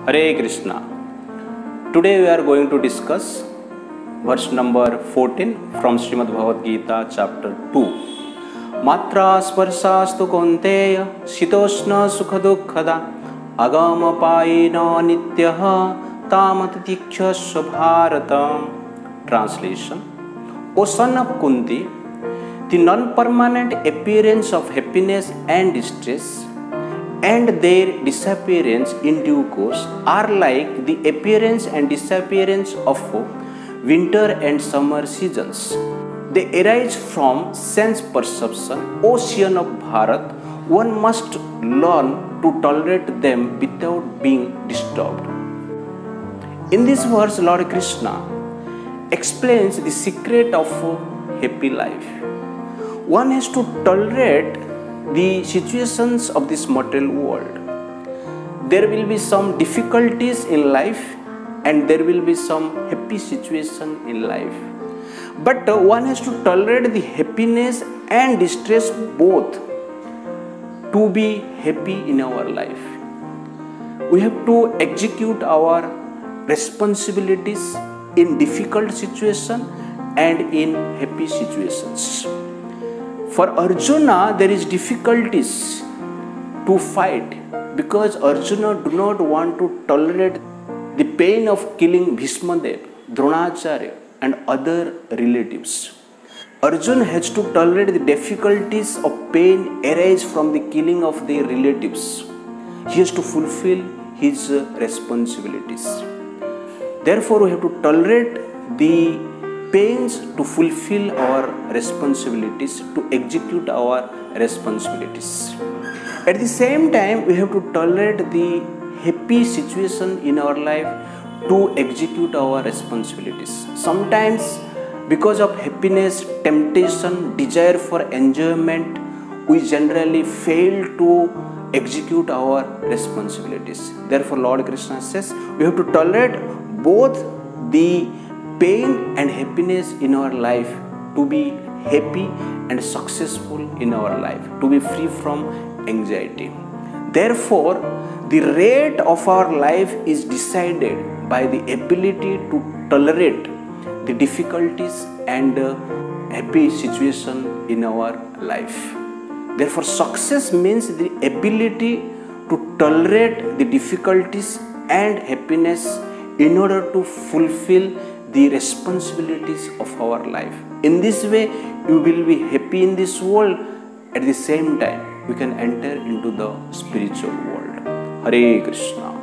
Hare Krishna. Today we are going to discuss verse number 14 from Srimad Bhagavad Gita chapter 2. Matra sparsastu konteya sitoshna sukha dukkhada agama payina nityaha tamatatiksha bharatam. Translation: O son of Kunti, the non-permanent appearance of happiness and distress and their disappearance in due course are like the appearance and disappearance of winter and summer seasons. They arise from sense perception. O Ocean of Bharat, one must learn to tolerate them without being disturbed. In this verse, Lord Krishna explains the secret of a happy life. One has to tolerate the situations of this material world. There will be some difficulties in life and there will be some happy situation in life. But one has to tolerate the happiness and distress both to be happy in our life. We have to execute our responsibilities in difficult situation and in happy situations. For Arjuna, there is difficulties to fight because Arjuna do not want to tolerate the pain of killing Bhishmadev, Dronacharya and other relatives. Arjuna has to tolerate the difficulties of pain arise from the killing of their relatives. He has to fulfill his responsibilities. Therefore, we have to tolerate the pains to fulfill our responsibilities, to execute our responsibilities. At the same time, we have to tolerate the happy situation in our life to execute our responsibilities. Sometimes, because of happiness, temptation, desire for enjoyment, we generally fail to execute our responsibilities. Therefore, Lord Krishna says, we have to tolerate both the pain and happiness in our life to be happy and successful in our life, to be free from anxiety. Therefore, the rate of our life is decided by the ability to tolerate the difficulties and happy situation in our life. Therefore, success means the ability to tolerate the difficulties and happiness in order to fulfill the responsibilities of our life. In this way, you will be happy in this world. At the same time, we can enter into the spiritual world. Hare Krishna.